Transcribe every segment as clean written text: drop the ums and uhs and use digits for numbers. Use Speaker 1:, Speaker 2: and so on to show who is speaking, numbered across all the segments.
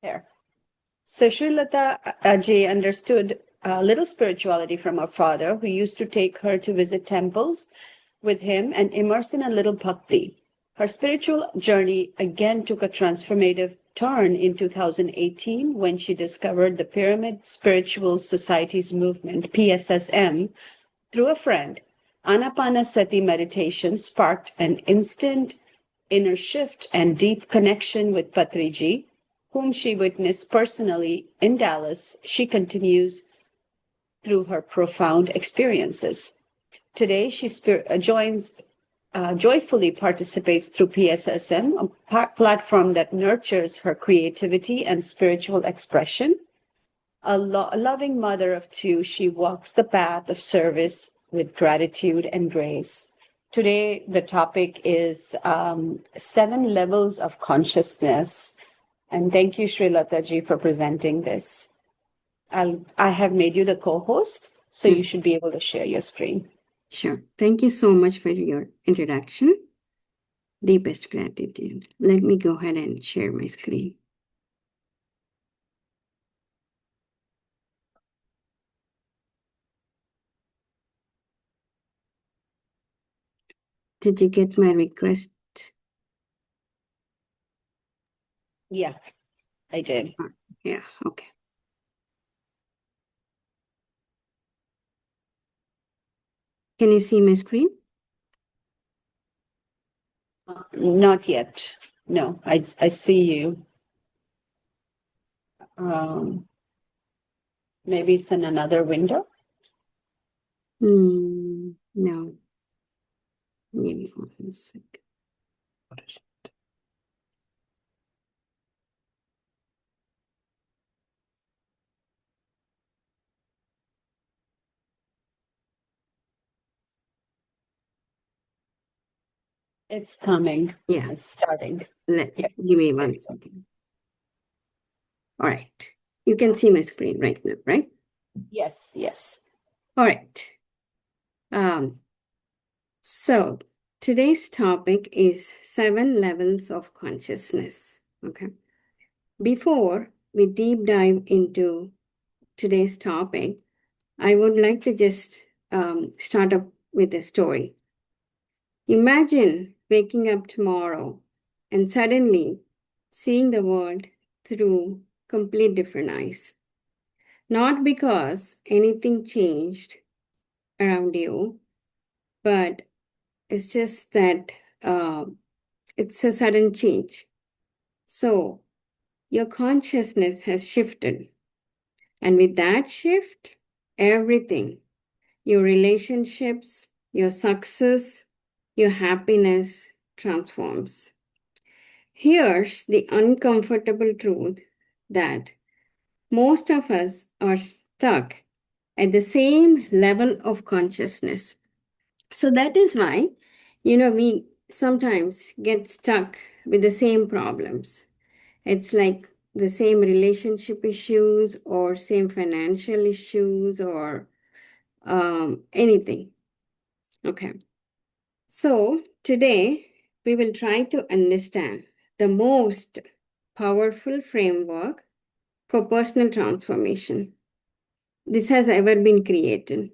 Speaker 1: There. So Srilata Ajay understood a little spirituality from her father, who used to take her to visit temples with him and immerse in a little bhakti. Her spiritual journey again took a transformative turn in 2018 when she discovered the Pyramid Spiritual Societies movement, PSSM, through a friend. Anapanasati meditation sparked an instant inner shift and deep connection with Patriji, whom she witnessed personally in Dallas. She continues through her profound experiences. Today, she joyfully participates through PSSM, a platform that nurtures her creativity and spiritual expression. A loving mother of two, she walks the path of service with gratitude and grace. Today, the topic is 7 levels of consciousness. And thank you, Srilata ji, for presenting this. I have made you the co-host, so you should be able to share your screen.
Speaker 2: Sure. Thank you so much for your introduction. Deepest gratitude. Let me go ahead and share my screen. Did you get my request?
Speaker 1: Yeah, I did.
Speaker 2: Yeah, okay. Can you see my screen?
Speaker 1: Not yet. No, I see you. Maybe it's in another window.
Speaker 2: No. Maybe 1 second. What is it?
Speaker 1: It's coming.
Speaker 2: Yeah.
Speaker 1: It's starting.
Speaker 2: Give me 1 second. All right. You can see my screen right now, right?
Speaker 1: Yes, yes.
Speaker 2: All right. So today's topic is 7 levels of consciousness. Okay. Before we deep dive into today's topic, I would like to just start up with a story. Imagine waking up tomorrow and suddenly seeing the world through complete different eyes. Not because anything changed around you, but it's just that it's a sudden change. So your consciousness has shifted. And with that shift, everything, your relationships, your success, your happiness transforms. Here's the uncomfortable truth that most of us are stuck at the same level of consciousness. So that is why, we sometimes get stuck with the same problems. It's like the same relationship issues or same financial issues or anything. Okay. So today we will try to understand the most powerful framework for personal transformation this has ever been created.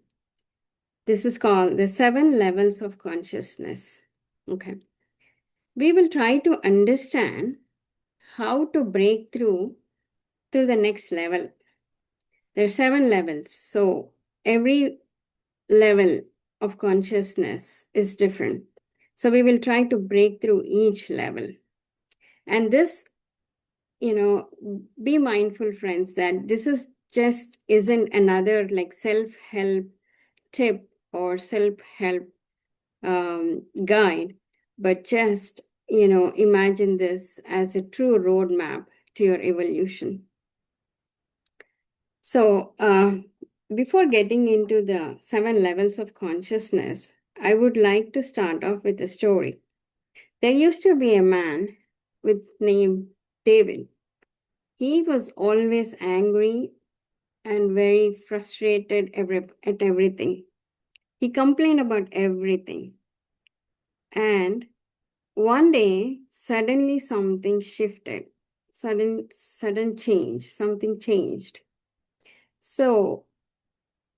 Speaker 2: This is called the 7 levels of consciousness. Okay. We will try to understand how to break through the next level. There are 7 levels. So every level of consciousness is different. So we will try to break through each level. And this, be mindful, friends, that this isn't another like self-help tip or self-help guide, but just, imagine this as a true roadmap to your evolution. So before getting into the 7 levels of consciousness, I would like to start off with a story. There used to be a man with name David. He was always angry and very frustrated at everything. He complained about everything. And one day, suddenly something shifted. sudden change. Something changed. So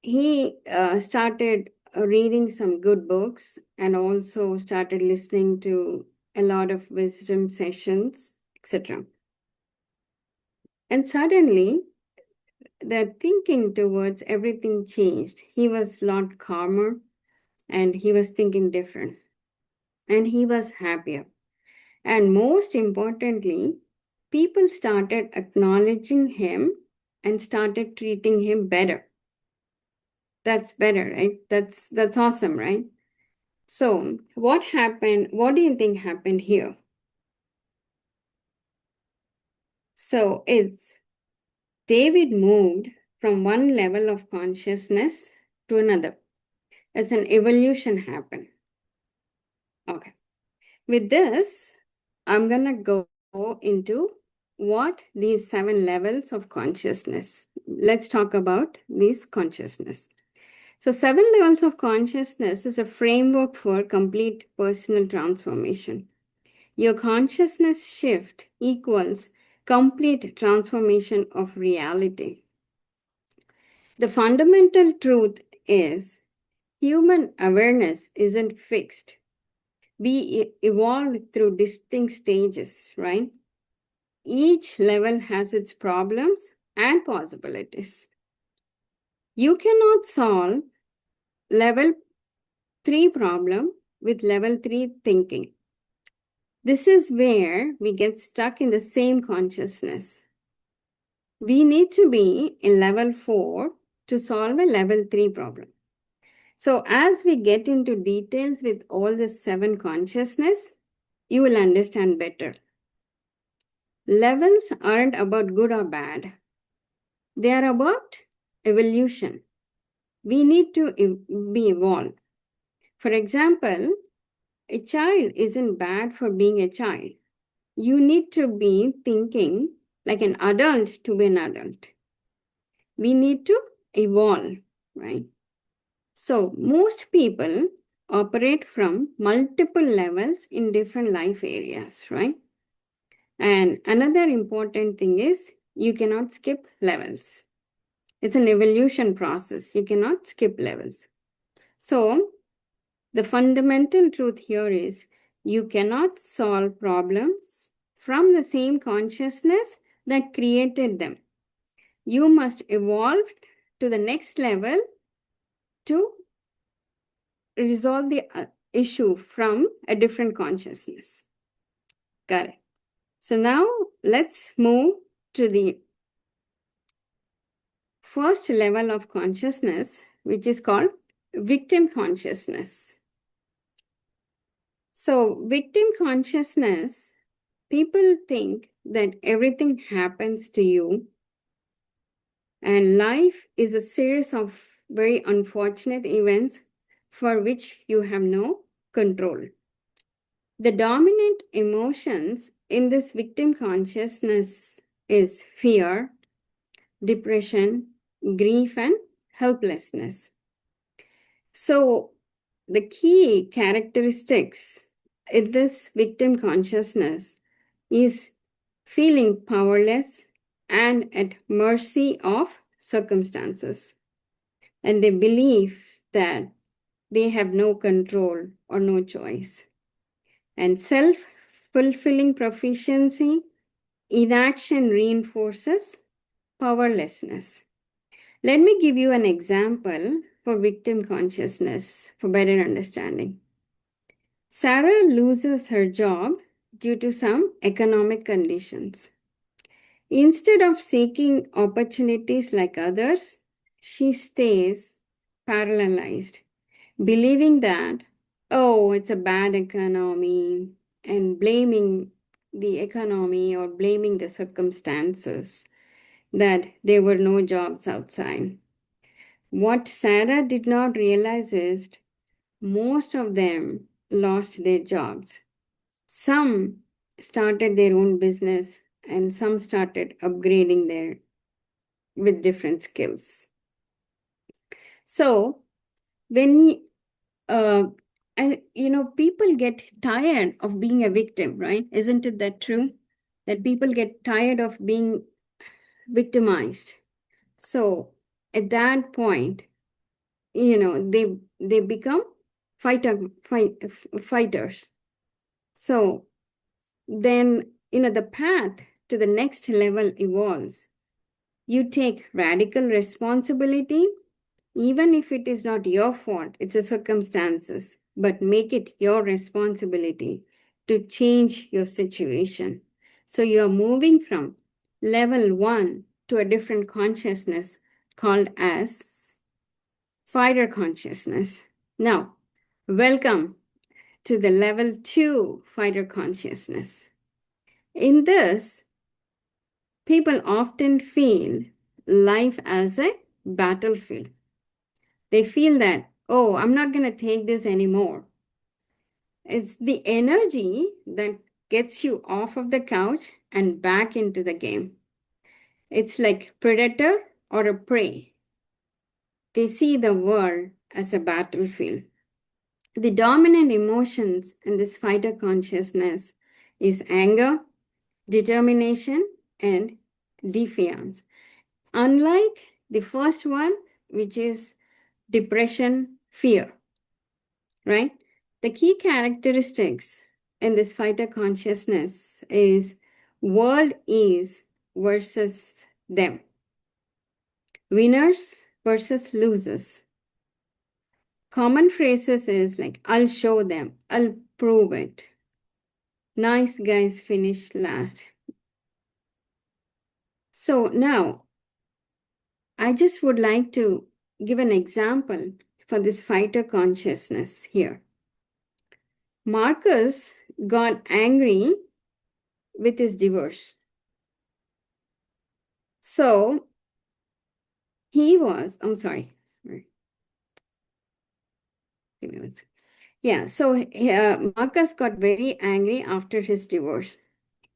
Speaker 2: he started reading some good books and also started listening to a lot of wisdom sessions, etc. And suddenly, the thinking towards everything changed. He was a lot calmer and he was thinking different and he was happier. And most importantly, people started acknowledging him and started treating him better. That's better, right? That's awesome, right? So, what happened? What do you think happened here? So, it's David moved from one level of consciousness to another. It's an evolution happened. Okay. With this, I'm going to go into what these 7 levels of consciousness. Let's talk about these consciousness. So 7 levels of consciousness is a framework for complete personal transformation. Your consciousness shift equals complete transformation of reality. The fundamental truth is human awareness isn't fixed. We evolve through distinct stages, right? Each level has its problems and possibilities. You cannot solve level 3 problem with level 3 thinking. This is where we get stuck in the same consciousness. We need to be in level 4 to solve a level 3 problem. So as we get into details with all the 7 consciousness, you will understand better. Levels aren't about good or bad. They are about evolution. We need to be evolved. For example, a child isn't bad for being a child. You need to be thinking like an adult to be an adult. We need to evolve, right? So, most people operate from multiple levels in different life areas, right? And another important thing is you cannot skip levels. It's an evolution process. You cannot skip levels. So, the fundamental truth here is you cannot solve problems from the same consciousness that created them. You must evolve to the next level to resolve the issue from a different consciousness. Got it. So now let's move to the first level of consciousness, which is called victim consciousness. So, victim consciousness, people think that everything happens to you, and life is a series of very unfortunate events for which you have no control. The dominant emotions in this victim consciousness is fear, depression, grief, and helplessness. So, the key characteristics in this victim consciousness is feeling powerless and at mercy of circumstances. And they believe that they have no control or no choice. And self-fulfilling proficiency, inaction reinforces powerlessness. Let me give you an example for victim consciousness for better understanding. Sarah loses her job due to some economic conditions. Instead of seeking opportunities like others, she stays paralyzed, believing that, oh, it's a bad economy, and blaming the economy or blaming the circumstances that there were no jobs outside. What Sarah did not realize is most of them lost their jobs. Some started their own business and some started upgrading their with different skills. So when and people get tired of being a victim, right? Isn't it that true? that people get tired of being victimized. So at that point, they become fighters. So then, the path to the next level evolves. You take radical responsibility, even if it is not your fault, it's the circumstances, but make it your responsibility to change your situation. So you're moving from level 1 to a different consciousness called as fighter consciousness. Now, welcome to the level 2 fighter consciousness. In this, people often feel life as a battlefield. They feel that, oh, I'm not going to take this anymore. It's the energy that gets you off of the couch and back into the game. It's like predator or a prey. They see the world as a battlefield. The dominant emotions in this fighter consciousness is anger, determination, and defiance. Unlike the first one, which is depression, fear, right? The key characteristics in this fighter consciousness is world is versus them, winners versus losers. Common phrases is like, I'll show them, I'll prove it. Nice guys finish last. So now, I just would like to give an example for this fighter consciousness here. Marcus got angry with his divorce. So I'm sorry. Give me one second. Yeah, so Marcus got very angry after his divorce.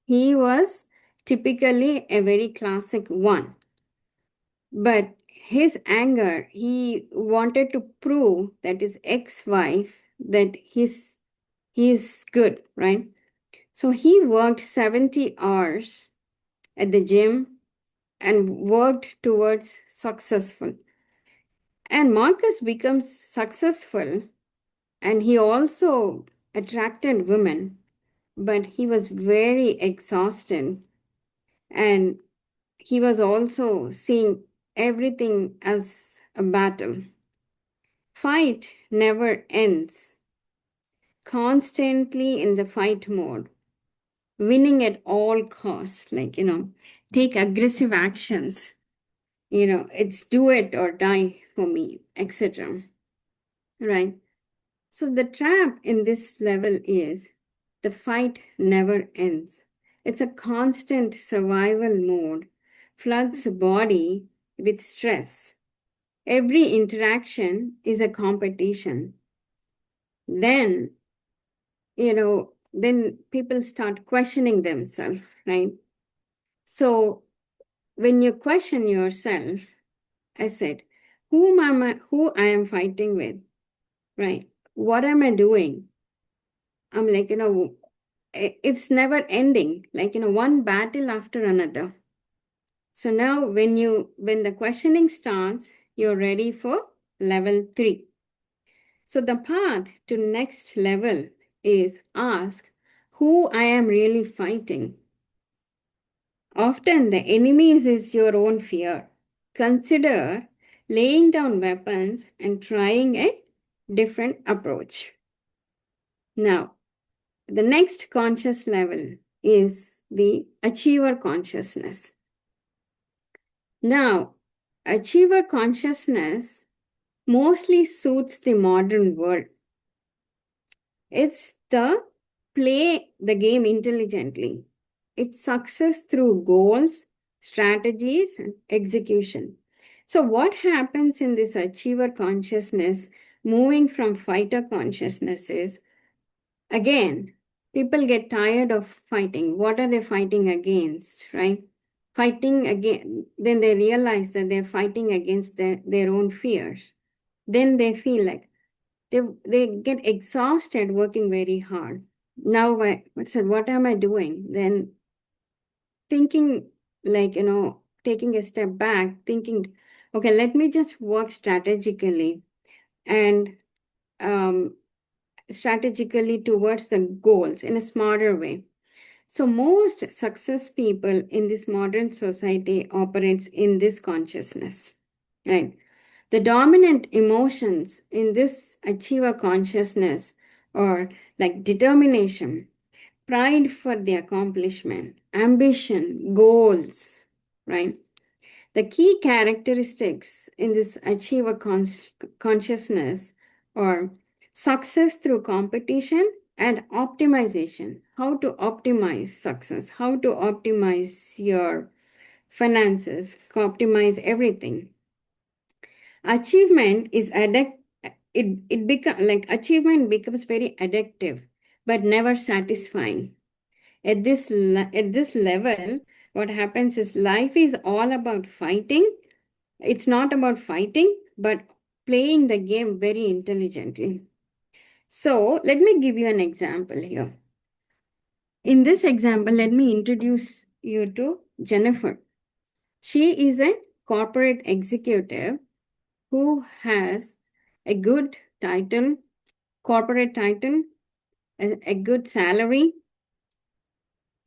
Speaker 2: He was typically a very classic one. But his anger, he wanted to prove that his ex-wife, that he's good, right? So he worked 70 hours at the gym and worked towards successful. And Marcus becomes successful, and he also attracted women, but he was very exhausted, and he was also seeing everything as a battle. Fight never ends. Constantly in the fight mode, winning at all costs, like, take aggressive actions. It's do it or die for me, etc. Right? So the trap in this level is the fight never ends. It's a constant survival mode, floods the body with stress. Every interaction is a competition. Then, then people start questioning themselves, right? So when you question yourself, I said, who I am fighting with, right? What am I doing? I'm like, it's never ending, like, one battle after another. So now when the questioning starts, you're ready for level 3. So the path to next level is ask who I am really fighting. Often the enemies is your own fear. Consider laying down weapons and trying a different approach. Now, the next conscious level is the achiever consciousness. Now, achiever consciousness mostly suits the modern world. It's the play the game intelligently. It's success through goals, strategies, and execution. So, what happens in this achiever consciousness, moving from fighter consciousness, is again, people get tired of fighting. What are they fighting against, right? Fighting again, then they realize that they're fighting against their own fears. Then they feel like they get exhausted working very hard. Now, what am I doing? Then thinking like, taking a step back, thinking, okay, let me just work strategically and strategically towards the goals in a smarter way. So most success people in this modern society operates in this consciousness, right? The dominant emotions in this achiever consciousness are like determination, pride for the accomplishment, ambition, goals, right? The key characteristics in this achiever consciousness are success through competition and optimization. How to optimize success, how to optimize your finances, optimize everything. Achievement is it become like achievement becomes very addictive but never satisfying. At this level, what happens is life is all about fighting. It's not about fighting, but playing the game very intelligently. So let me give you an example here. In this example, let me introduce you to Jennifer. She is a corporate executive who has a good title, corporate title, a good salary,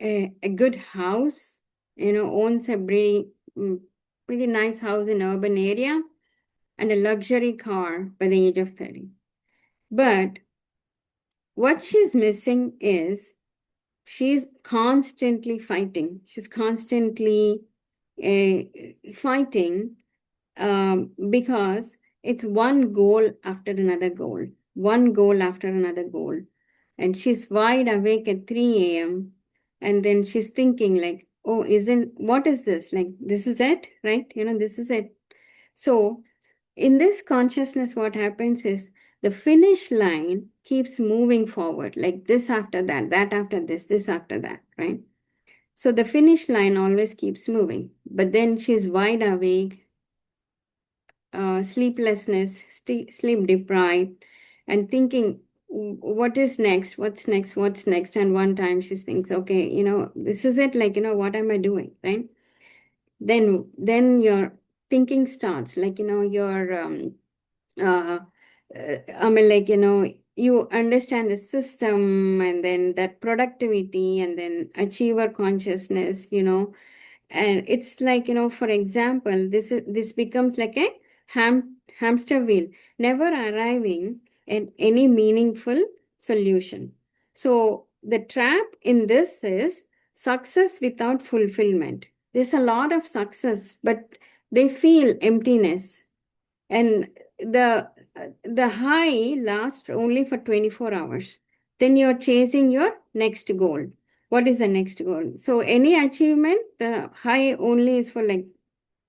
Speaker 2: a good house, owns a pretty nice house in urban area and a luxury car by the age of 30. But what she's missing is she's constantly fighting. She's constantly uh, fighting because it's one goal after another goal, one goal after another goal. And she's wide awake at 3 a.m. And then she's thinking like, oh, what is this? Like, this is it, right? This is it. So in this consciousness, what happens is the finish line keeps moving forward, like this after that after this after that, right? So the finish line always keeps moving. But then she's wide awake, sleeplessness, sleep deprived, and thinking, what is next? What's next? What's next? And one time she thinks, okay, this is it. Like, what am I doing, right? Then your thinking starts, like, your uh, I mean, like, you understand the system and then that productivity and then achiever consciousness, and it's like, for example, this becomes like a hamster wheel, never arriving at any meaningful solution. So the trap in this is success without fulfillment. There's a lot of success, but they feel emptiness, and the high lasts only for 24 hours. Then you're chasing your next goal. What is the next goal? So any achievement, the high only is for like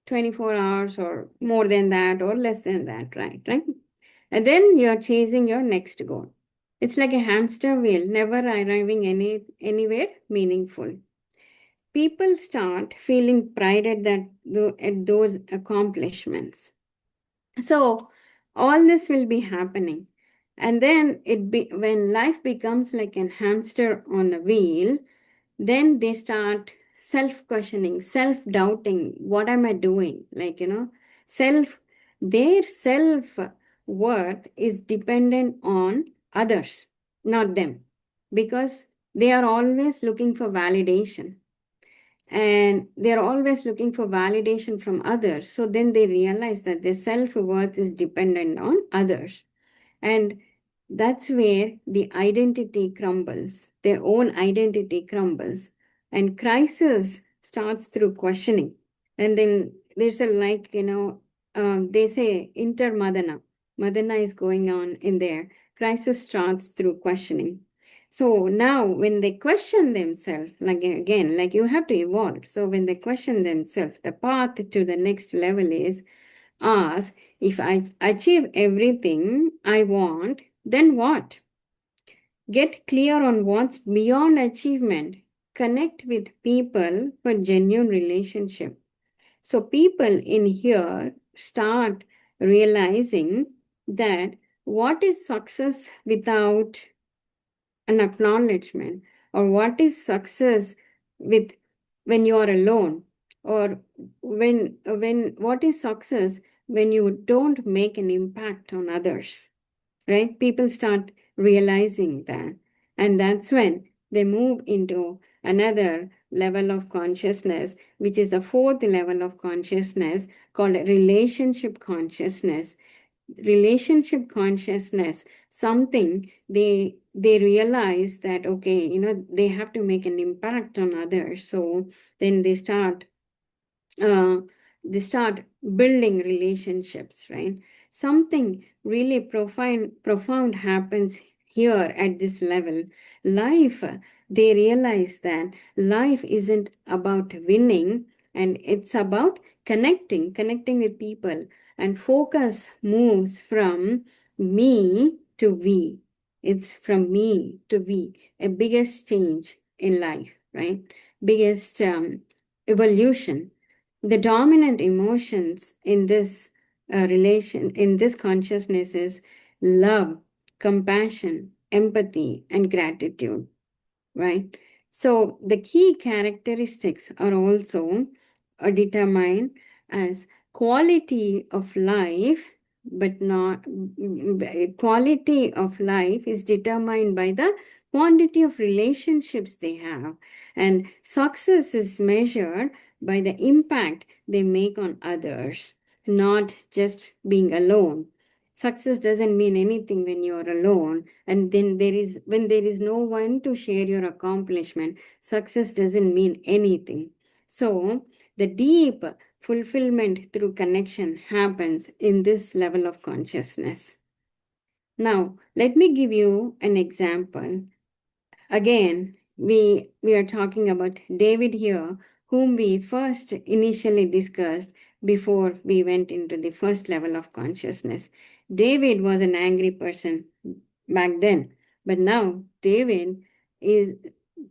Speaker 2: 24 hours or more than that or less than that, right? And then you're chasing your next goal. It's like a hamster wheel, never arriving anywhere meaningful. People start feeling pride at those accomplishments. So all this will be happening. And then when life becomes like a hamster on a wheel, then they start self-questioning, self-doubting, what am I doing? Like, their self-worth is dependent on others, not them, because they are always looking for validation, and they're always looking for validation from others. So then they realize that their self-worth is dependent on others, and that's where the identity crumbles, their own identity crumbles, and crisis starts through questioning. And then there's a like, they say madana is going on in there. Crisis starts through questioning. So now when they question themselves, like again, like you have to evolve. So when they question themselves, the path to the next level is ask, if I achieve everything I want, then what? Get clear on what's beyond achievement. Connect with people for genuine relationship. So people in here start realizing that what is success without an acknowledgement, or what is success with when you are alone, or when what is success when you don't make an impact on others, right? People start realizing that, and that's when they move into another level of consciousness, which is a fourth level of consciousness called relationship consciousness. Relationship consciousness, something they realize that, okay, they have to make an impact on others. So then uh, they start building relationships, right? Something really profound happens here at this level. Life, they realize that life isn't about winning, and it's about connecting with people, and focus moves from me to we. It's from me to we, a biggest change in life, right? Biggest evolution. The dominant emotions in this relation, in this consciousness, is love, compassion, empathy, and gratitude, right? So the key characteristics are also determined as quality of life, but not quality of life is determined by the quantity of relationships they have, and success is measured by the impact they make on others, not just being alone. Success doesn't mean anything when you're alone, and then when there is no one to share your accomplishment, success doesn't mean anything. So the deep fulfillment through connection happens in this level of consciousness. Now let me give you an example. Again, we are talking about David here, whom we first initially discussed before we went into the first level of consciousness. David was an angry person back then, but now David is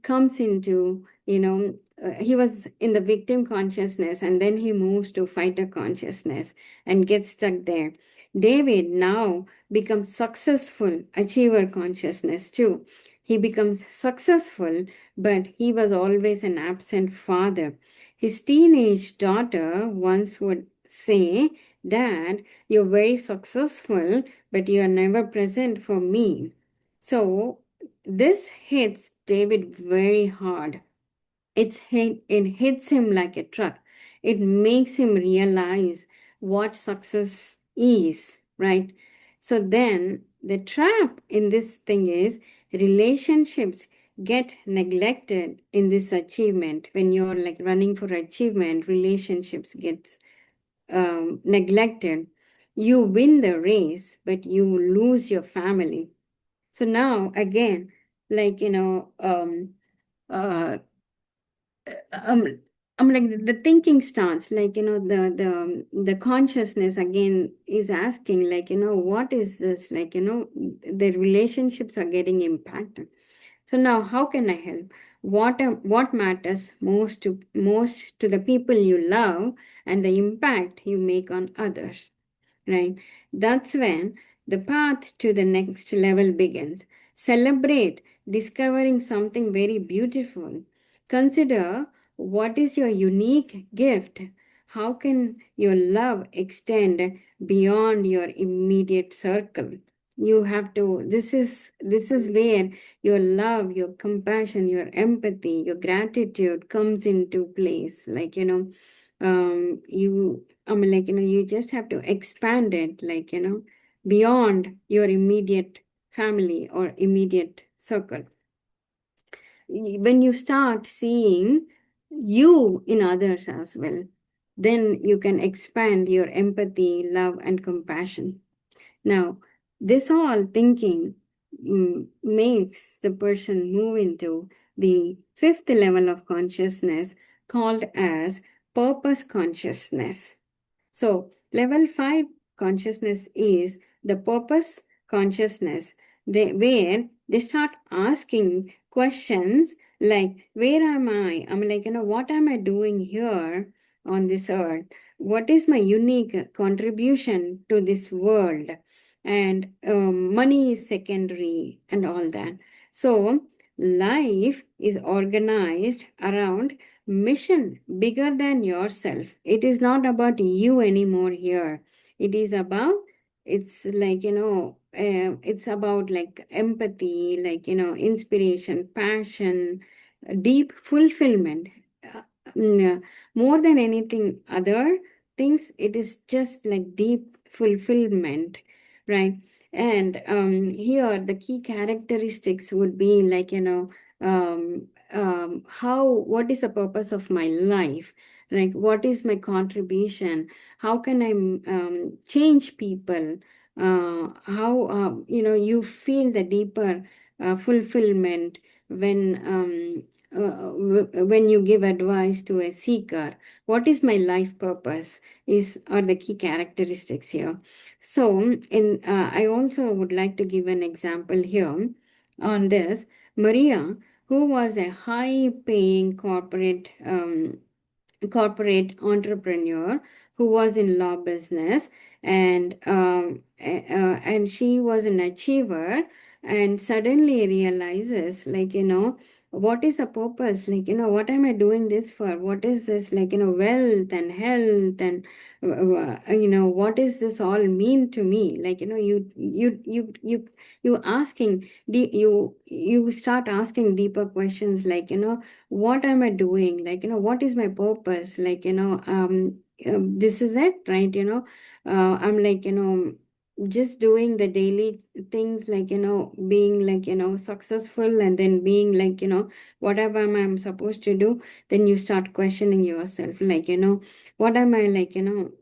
Speaker 2: comes into, he was in the victim consciousness, and then he moves to fighter consciousness and gets stuck there. David now becomes successful achiever consciousness too. He becomes successful, but he was always an absent father. His teenage daughter once would say, "Dad, you're very successful, but you're never present for me." So this hits David very hard. It hits him like a truck. It makes him realize what success is, right? So then the trap in this thing is relationships get neglected in this achievement. When you're like running for achievement, relationships get neglected. You win the race, but you lose your family. So now again, like, uh, um I'm like the thinking starts, like, the consciousness again is asking, like, what is this, like, the relationships are getting impacted. So now how can I help? What matters most to the people you love, and the impact you make on others, right? That's when the path to the next level begins. Celebrate discovering something very beautiful. Consider what is your unique gift. How can your love extend beyond your immediate circle? You have to, this is where your love, your compassion, your empathy, your gratitude comes into place. Like, you just have to expand it, like, beyond your immediate family or immediate circle. When you start seeing you in others as well, then you can expand your empathy, love, and compassion. Now, this all thinking makes the person move into the fifth level of consciousness, called as purpose consciousness. So, level 5 consciousness is the purpose consciousness, where they start asking questions like, where am I? I'm like, what am I doing here on this earth? What is my unique contribution to this world? And money is secondary and all that. So, life is organized around mission bigger than yourself. It is not about you anymore here. It is about, it's like, it's about like empathy, like, inspiration, passion, deep fulfillment. Uh, More than anything other things, it is just like deep fulfillment, right? And here the key characteristics would be like, how, what is the purpose of my life, like what is my contribution, how can I change people, how you feel the deeper fulfillment when when you give advice to a seeker. What is my life purpose is are the key characteristics here. So in I also would like to give an example here on this. Maria, who was a high paying corporate entrepreneur who was in law business, and she was an achiever, and suddenly realizes like, what is a purpose, like, what am I doing this for, what is this, like, wealth and health, and what is this all mean to me, like, you asking, you start asking deeper questions, like, what am I doing, like, what is my purpose, like, this is it, right? I'm like, just doing the daily things, like, being like, successful, and then being like, whatever I'm supposed to do. Then you start questioning yourself, like, what am I, like,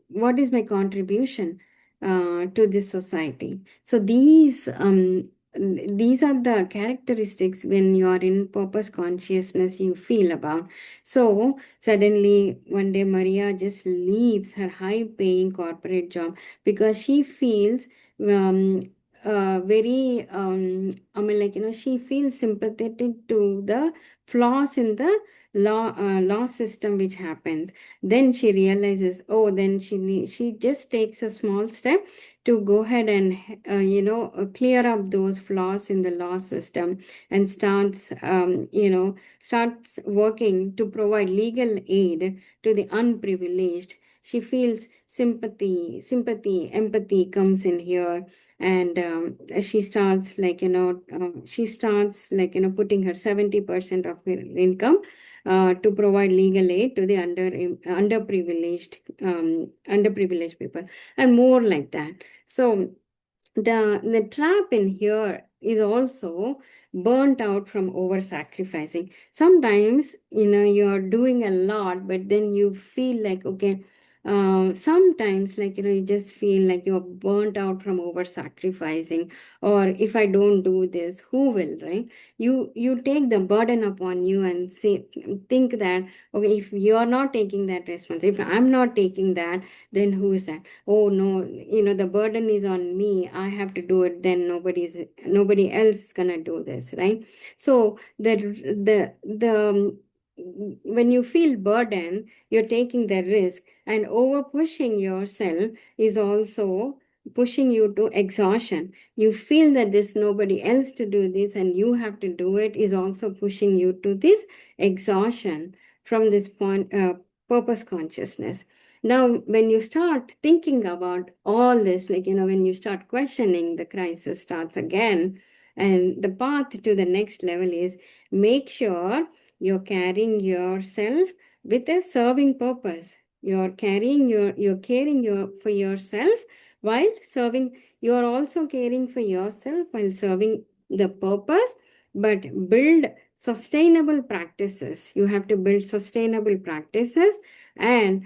Speaker 2: what is my contribution to this society. So these are the characteristics when you are in purpose consciousness you feel about. So suddenly one day Maria just leaves her high paying corporate job because she feels um, very I mean, like, she feels sympathetic to the flaws in the law system which happens. Then she realizes, oh, then she just takes a small step to go ahead and clear up those flaws in the law system, and starts working to provide legal aid to the unprivileged. She feels empathy comes in here, and she starts like, putting her 70% of her income to provide legal aid to the underprivileged people, and more like that. So the trap in here is also burnt out from over sacrificing. Sometimes, you're doing a lot, but then you feel like, okay, sometimes, like, you just feel like you're burnt out from over sacrificing, or if I don't do this, who will, right? You take the burden upon you and think that, okay, if you're not taking that responsibility, if I'm not taking that, then who is that? Oh no, the burden is on me, I have to do it, then nobody else is gonna do this, right? So the when you feel burden, you're taking the risk, and over pushing yourself is also pushing you to exhaustion. You feel that there's nobody else to do this and you have to do it, is also pushing you to this exhaustion from this point, purpose consciousness. Now, when you start thinking about all this, like, when you start questioning, the crisis starts again. And the path to the next level is, make sure you're carrying yourself with a serving purpose. You're caring for yourself while serving. You're also caring for yourself while serving the purpose, but build sustainable practices. You have to build sustainable practices, and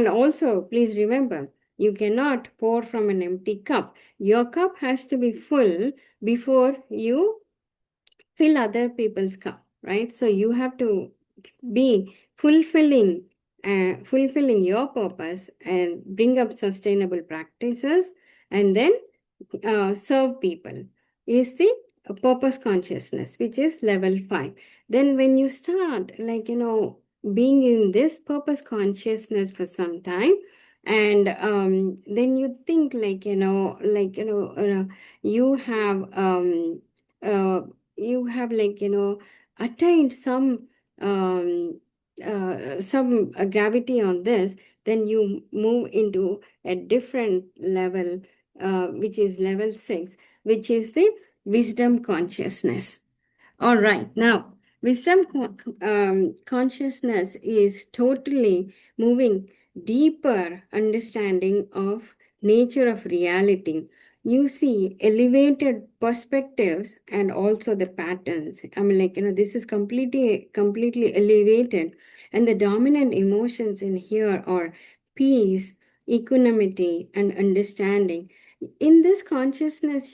Speaker 2: also, please remember, you cannot pour from an empty cup. Your cup has to be full before you fill other people's cup, right? So you have to be fulfilling your purpose and bring up sustainable practices, and then serve people is the purpose consciousness, which is level 5. Then when you start, like, being in this purpose consciousness for some time, and then you think, like, you have uh, you have, like, attained some um, some gravity on this, then you move into a different level, which is level 6, which is the wisdom consciousness. All right. Now, consciousness is totally moving deeper understanding of nature of reality. You see elevated perspectives and also the patterns. I mean, like, this is completely elevated. And the dominant emotions in here are peace, equanimity, and understanding. In this consciousness,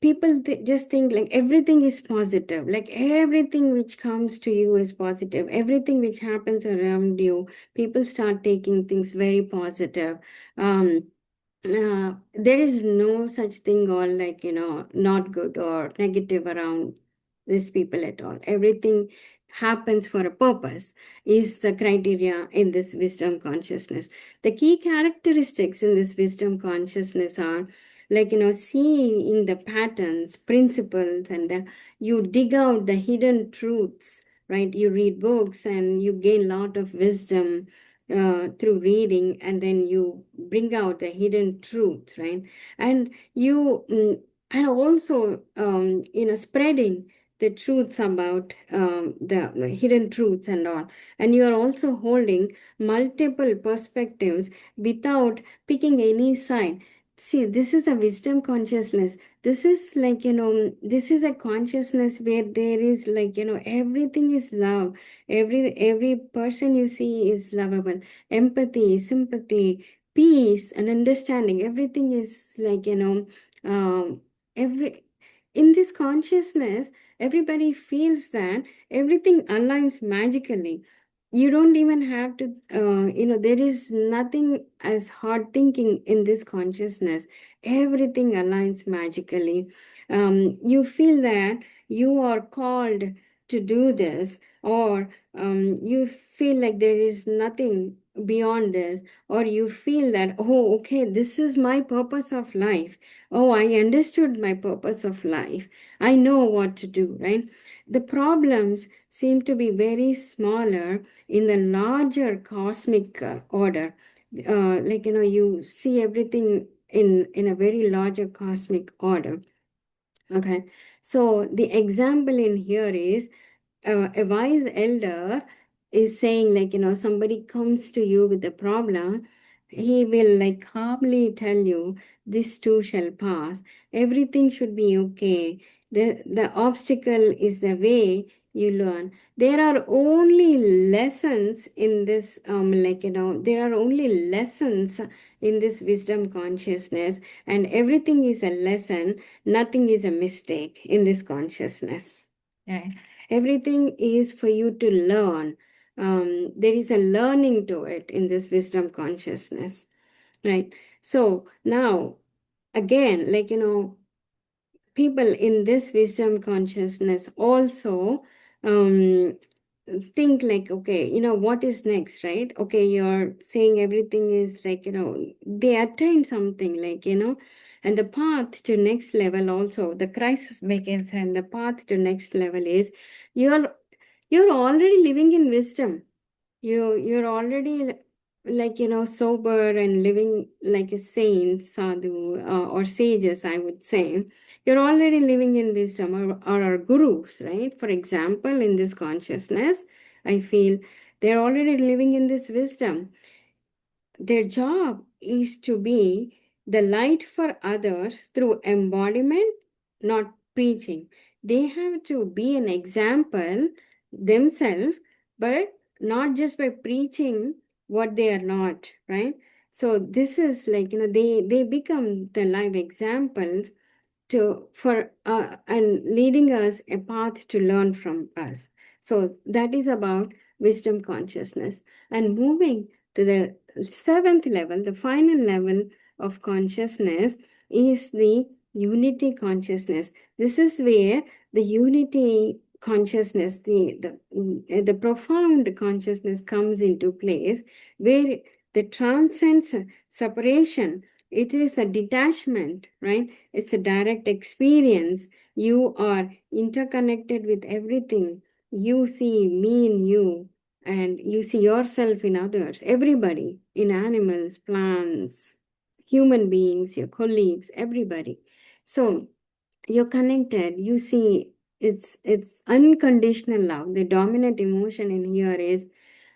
Speaker 2: people just think like everything is positive, like everything which comes to you is positive, everything which happens around you, people start taking things very positive. um, there is no such thing or like not good or negative around these people at all. Everything happens for a purpose is the criteria in this wisdom consciousness. The key characteristics in this wisdom consciousness are like seeing the patterns, principles, and you dig out the hidden truths, right? You read books and you gain a lot of wisdom through reading, and then you bring out the hidden truth, right? And you and also spreading the truths about the hidden truths and all. And you are also holding multiple perspectives without picking any side. See, this is a wisdom consciousness. This is like, this is a consciousness where there is like, everything is love. Every person you see is lovable. Empathy, sympathy, peace, and understanding. Everything is like, every in this consciousness, everybody feels that everything aligns magically. You don't even have to, there is nothing as hard thinking in this consciousness. Everything aligns magically. You feel that you are called to do this, or you feel like there is nothing beyond this, or you feel that, oh, okay, this is my purpose of life. Oh, I understood my purpose of life. I know what to do, right? The problems seem to be very smaller in the larger cosmic order. Like, you see everything in a very larger cosmic order. Okay. So the example in here is a wise elder is saying, like, somebody comes to you with a problem, he will like calmly tell you, this too shall pass, everything should be okay. The obstacle is the way you learn. There are only lessons in this, there are only lessons in this wisdom consciousness, and everything is a lesson, nothing is a mistake in this consciousness. Right. Everything is for you to learn. There is a learning to it in this wisdom consciousness, right? So now, again, like, people in this wisdom consciousness also um, think like, okay, what is next, right? Okay, you're saying everything is like, they attain something like, and the path to next level also, the crisis begins, and the path to next level is you're you're already living in wisdom. You're already like, sober and living like a saint, sadhu, or sages, I would say. You're already living in wisdom, or our gurus, right? For example, in this consciousness, I feel they're already living in this wisdom. Their job is to be the light for others through embodiment, not preaching. They have to be an example themselves, but not just by preaching what they are not, right? So this is like, they become the live examples to for and leading us a path to learn from us. So that is about wisdom consciousness. And moving to the seventh level, the final level of consciousness is the unity consciousness. This is where the unity consciousness, the profound consciousness comes into place, where the transcends separation. It is a detachment, right? It's a direct experience. You are interconnected with everything. You see me in you. and you see yourself in others, everybody, in animals, plants, human beings, your colleagues, everybody. So you're connected. You see, it's unconditional love. The dominant emotion in here is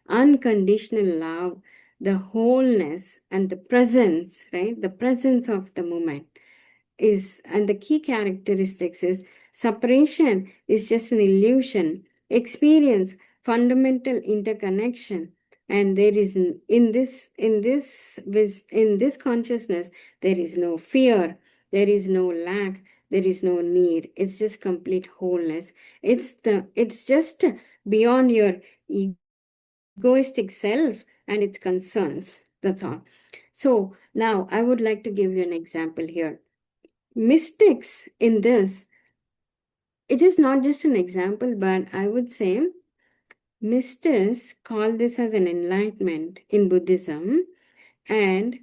Speaker 2: unconditional love, the wholeness and the presence, right? The presence of the moment is, and the key characteristics is separation is just an illusion, experience fundamental interconnection, and there is in this consciousness there is no fear, there is no lack, there is no need. It's just complete wholeness. It's just beyond your egoistic self and its concerns. That's all. So now I would like to give you an example here. Mystics in this, it is not just an example, but I would say mystics call this as an enlightenment in Buddhism, and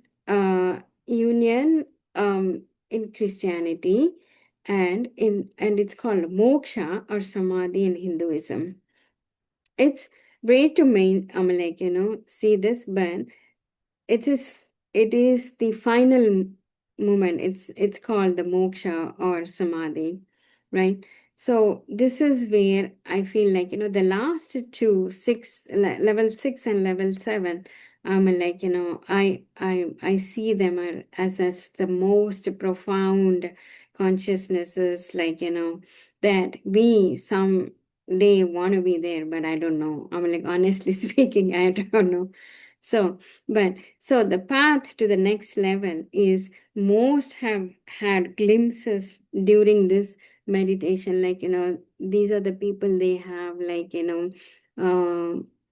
Speaker 2: union in Christianity, and it's called moksha or samadhi in Hinduism. It's great to see this, but it is it is the final moment. It's called the moksha or samadhi, right? So this is where I feel like, the last two, level 6 and level 7, I see them as the most profound consciousnesses, that we someday want to be there, but I don't know. Honestly speaking, I don't know. So, so the path to the next level is, most have had glimpses during this meditation. These are the people, they have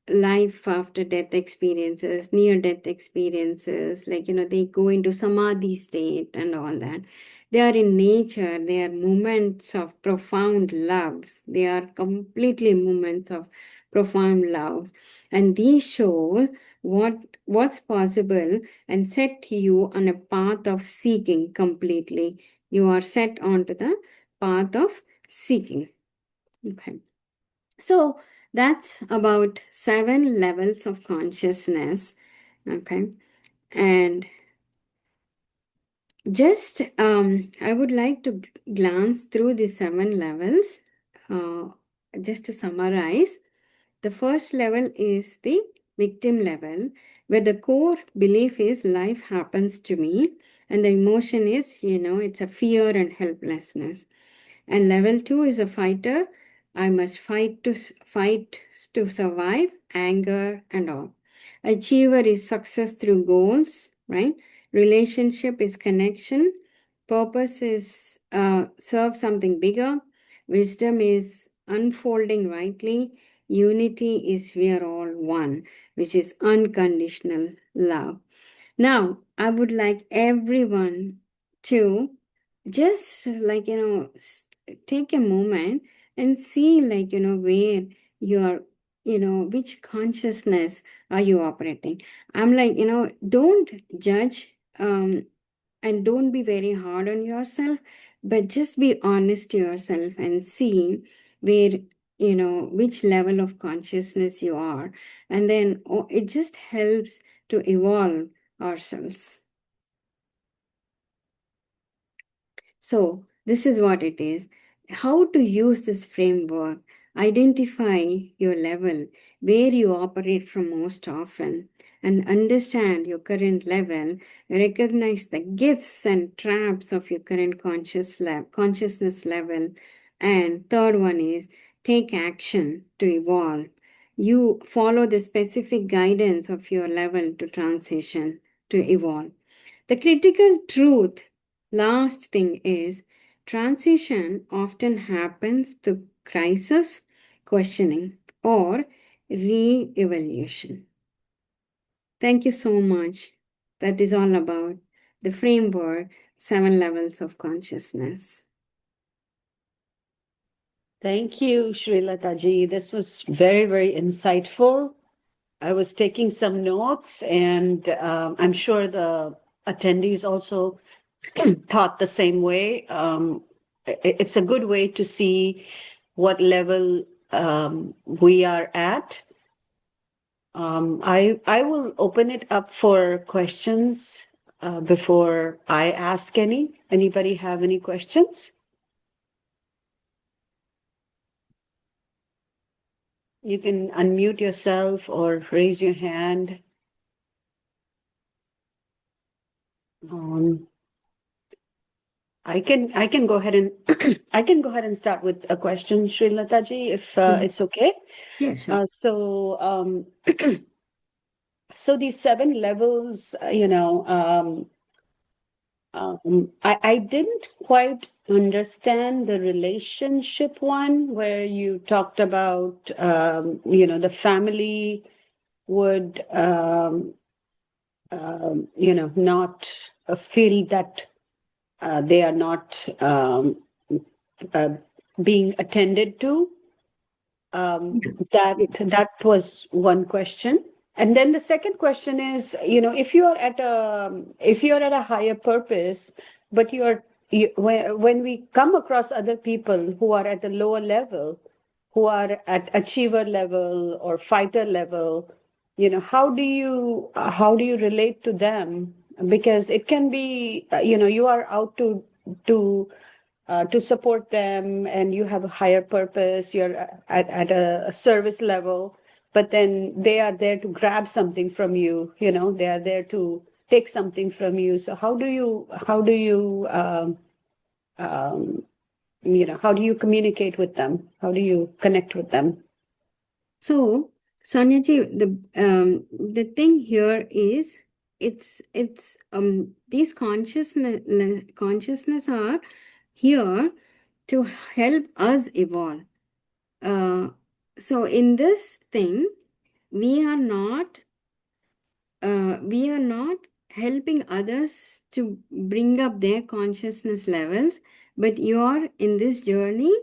Speaker 2: life after death experiences, near death experiences, they go into samadhi state and all that. They are in nature, they are moments of profound loves. They are completely moments of profound loves. And these show what's possible and set you on a path of seeking completely. You are set onto the path of seeking. Okay. So that's about 7 levels of consciousness. Okay. And just I would like to glance through the 7 levels, uh, just to summarize. The first level is the victim level, where the core belief is life happens to me, and the emotion is, it's a fear and helplessness. And level 2 is a fighter. I must fight to survive, anger and all. Achiever is success through goals, right? Relationship is connection. Purpose is serve something bigger. Wisdom is unfolding rightly. Unity is we are all one, which is unconditional love. Now, I would like everyone to just take a moment and see, where you're, which consciousness are you operating. I'm don't judge, and don't be very hard on yourself, but just be honest to yourself and see where, which level of consciousness you are. And then it just helps to evolve ourselves. So this is what it is. How to use this framework. Identify your level, where you operate from most often, and understand your current level. Recognize the gifts and traps of your current consciousness level. And third one is, take action to evolve. You follow the specific guidance of your level to transition, to evolve. The critical truth, last thing, is transition often happens through crisis, questioning, or re-evaluation. Thank you so much. That is all about the framework, 7 levels of consciousness.
Speaker 1: Thank you, Srilata ji. This was very, very insightful. I was taking some notes, and I'm sure the attendees also thought the same way. It's a good way to see what level we are at. I will open it up for questions before I ask any. Anybody have any questions? You can unmute yourself or raise your hand. Um, I can go ahead and I can go ahead and start with a question, Srilata ji, if
Speaker 2: Mhm.
Speaker 1: it's okay.
Speaker 2: Yeah, sure.
Speaker 1: So these seven levels, I didn't quite understand the relationship one where you talked about, the family would, not feel that they are not uh, being attended to. um,
Speaker 2: Yeah.
Speaker 1: that
Speaker 2: Yeah.
Speaker 1: that was one question. And then the second question is, if you're at a higher purpose, but when we come across other people who are at a lower level, who are at achiever level or fighter level, how do you relate to them? Because it can be, you are out to support them, and you have a higher purpose, you're at a service level, but then they are there to grab something from you, they are there to take something from you. So um, how do you communicate with them? How do you connect with them?
Speaker 2: So, Sanyaji, the thing here is it's these consciousness are here to help us evolve. Uh, so in this thing, we are not we are not helping others to bring up their consciousness levels, but you are in this journey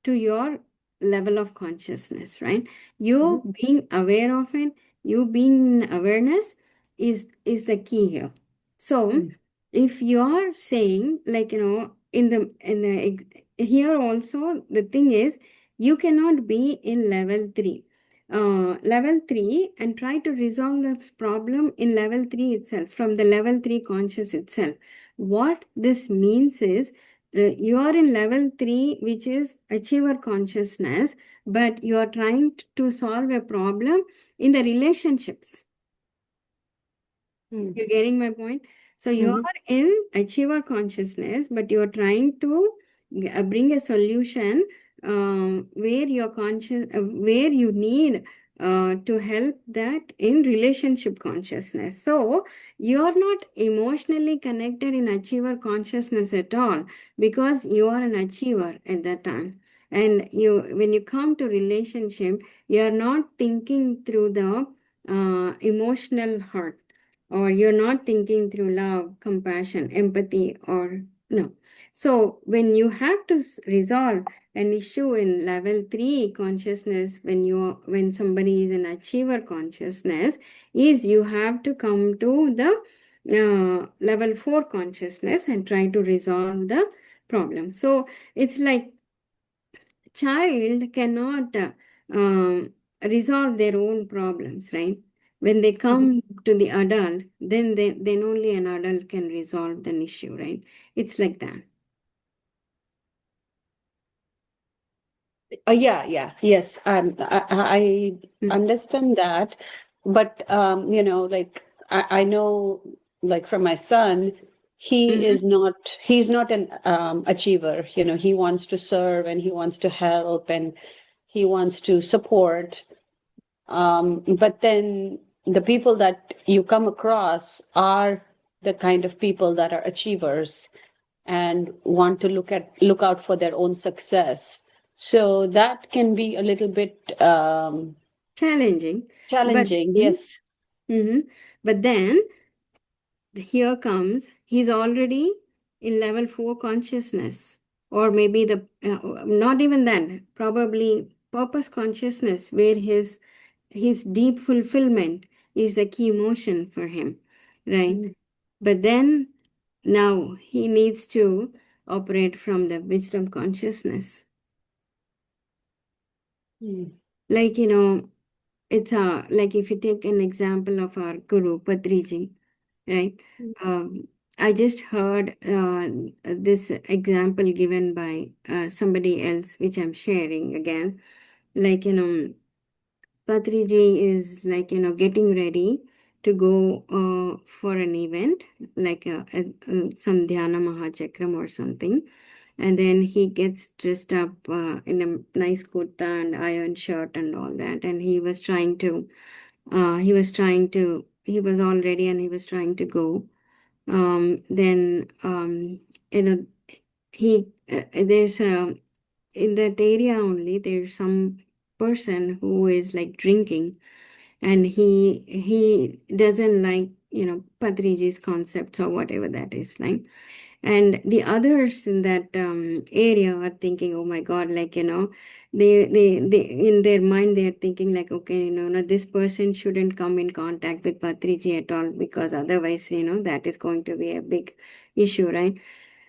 Speaker 2: to your level of consciousness, right?
Speaker 1: Mhm.
Speaker 2: You being aware of it, you being in awareness is the key here. So
Speaker 1: Mm.
Speaker 2: if you are saying, like, here also the thing is, you cannot be in level 3 and try to resolve this problem in level 3 itself, from the level 3 conscious itself. What this means is, you are in level 3, which is achiever consciousness, but you are trying to solve a problem in the relationships.
Speaker 1: Mm.
Speaker 2: You're getting my point? So you
Speaker 1: Mhm.
Speaker 2: are in achiever consciousness, but you are trying to bring a solution where you're conscious, where you need to help that in relationship consciousness. So you are not emotionally connected in achiever consciousness at all, because you are an achiever at that time. And when you come to relationship, you are not thinking through the emotional hurt, or you're not thinking through love, compassion, empathy, or no. So when you have to resolve an issue in level 3 consciousness, when somebody is an achiever consciousness, is you have to come to the level 4 consciousness and try to resolve the problem. So it's like child cannot resolve their own problems, right? When they
Speaker 1: Mhm.
Speaker 2: come to the adult, then only an adult can resolve the issue, right? It's like that.
Speaker 1: Yeah, yeah, yes. I
Speaker 2: Mm.
Speaker 1: understand that, but like I know, like from my son,
Speaker 2: Mhm.
Speaker 1: he's not an achiever. He wants to serve and he wants to help and he wants to support. But then the people that you come across are the kind of people that are achievers and want to look out for their own success. So that can be a little bit
Speaker 2: Challenging, but
Speaker 1: challenging.
Speaker 2: then,
Speaker 1: Yes.
Speaker 2: mhm. But then here comes, he's already in level 4 consciousness, or maybe the not even that, probably purpose consciousness, where his deep fulfillment is a key emotion for him, right?
Speaker 1: Mm.
Speaker 2: But then now he needs to operate from the wisdom consciousness.
Speaker 1: Mm.
Speaker 2: Like, it's like if you take an example of our guru Patriji, right? Um, I just heard this example given by somebody else, which I'm sharing again. Like, Patriji is like, getting ready to go for an event, like some Dhyana Mahachakram or something. And then he gets dressed up in a nice kurta and iron shirt and all that. And he was all ready and he was trying to go. Then, he, there's a, in that area only, there's some person who is like drinking, and he doesn't like, Patriji's concepts or whatever that is like. And the others in that area are thinking, oh my god, like, they in their mind they are thinking like, okay, no, this person shouldn't come in contact with Patriji at all, because otherwise, that is going to be a big issue, right?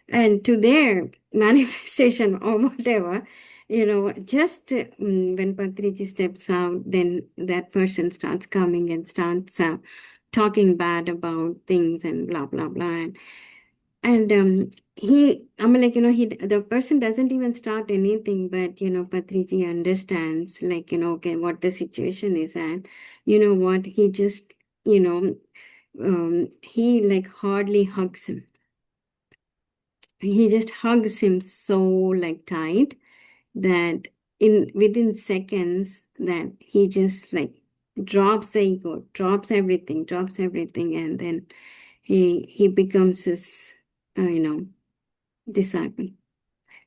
Speaker 2: And to their manifestation or whatever, just when Patriji steps out, then that person starts coming and starts talking bad about things and blah blah blah. And I'm like, the person doesn't even start anything, but Patriji understands, like, okay, what the situation is, and you know what, he just, you know he like hardly hugs him. He just hugs him so like tight that in within seconds that he just like drops the ego, drops everything, and then he becomes his disciple.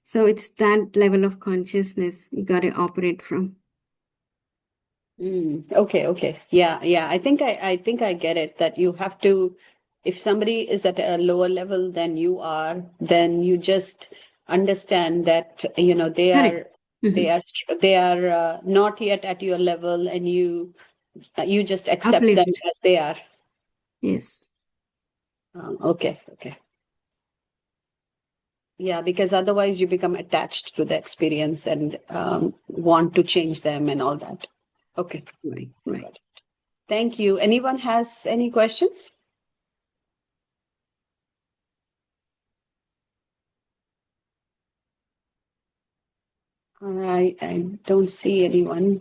Speaker 2: So it's that level of consciousness you got to operate from.
Speaker 1: Okay, okay. Yeah, yeah. I think I get it that you have to, if somebody is at a lower level than you are, then you just understand that, they
Speaker 2: Correct.
Speaker 1: are not yet at your level, and you just accept them
Speaker 2: Uplift.
Speaker 1: as they are.
Speaker 2: Yes.
Speaker 1: Okay, okay. Yeah, because otherwise you become attached to the experience and want to change them and all that. Okay,
Speaker 2: Right. Right.
Speaker 1: got it. Thank you. Anyone has any questions? I don't see anyone.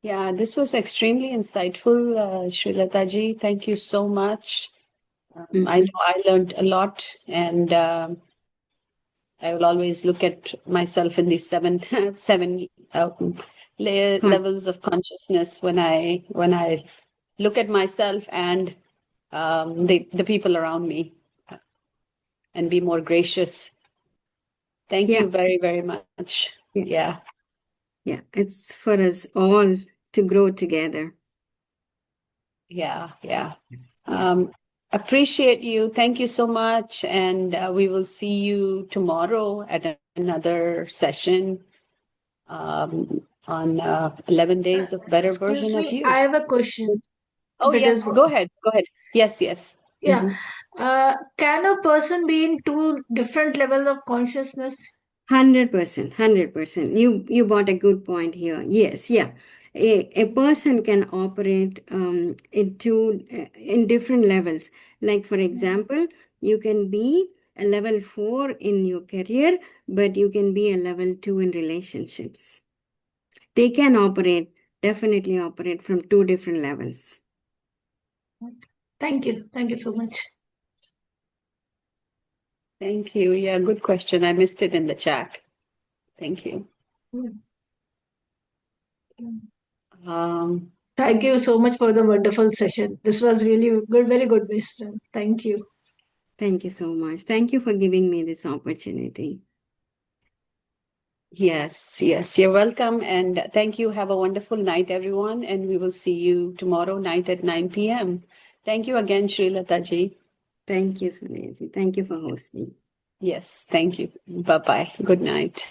Speaker 1: Yeah, this was extremely insightful, Srilata ji. Thank you so much. I
Speaker 2: Mm-hmm.
Speaker 1: know I learned a lot, and I will always look at myself in these seven levels of consciousness when I look at myself and the people around me, and be more gracious. Thank
Speaker 2: Yeah.
Speaker 1: you very, very much.
Speaker 2: Yeah.
Speaker 1: Yeah.
Speaker 2: Yeah. It's for us all to grow together.
Speaker 1: Yeah, yeah.
Speaker 2: Yeah.
Speaker 1: Um, Appreciate you. Thank you so much. And we will see you tomorrow at another session on 11 days of better
Speaker 3: Excuse
Speaker 1: version of
Speaker 3: me, I
Speaker 1: you.
Speaker 3: have a question.
Speaker 1: Oh,
Speaker 3: If it
Speaker 1: yes.
Speaker 3: is,
Speaker 1: Go ahead. Go ahead. Yes, yes.
Speaker 3: yeah,
Speaker 2: Mm-hmm.
Speaker 3: can a person be in two different levels of consciousness?
Speaker 2: 100%, 100%. You brought a good point here. Yes, yeah. A person can operate in different levels. Like for example, you can be a level 4 in your career, but you can be a level 2 in relationships. They can definitely operate from two different levels.
Speaker 3: Thank you. Thank you so much.
Speaker 1: Thank you. Yeah, good question. I missed it in the chat. Thank you. Um,
Speaker 3: Thank you so much for the wonderful session. This was really good, very good wisdom. Thank you.
Speaker 2: Thank you so much. Thank you for giving me this opportunity.
Speaker 1: yes, yes. You're welcome. And thank you. Have a wonderful night, everyone. And we will see you tomorrow night at 9 p.m. Thank you again, Srilata ji.
Speaker 2: Thank you, Suneji. Thank you for hosting.
Speaker 1: Yes, thank you. Bye bye. Good night.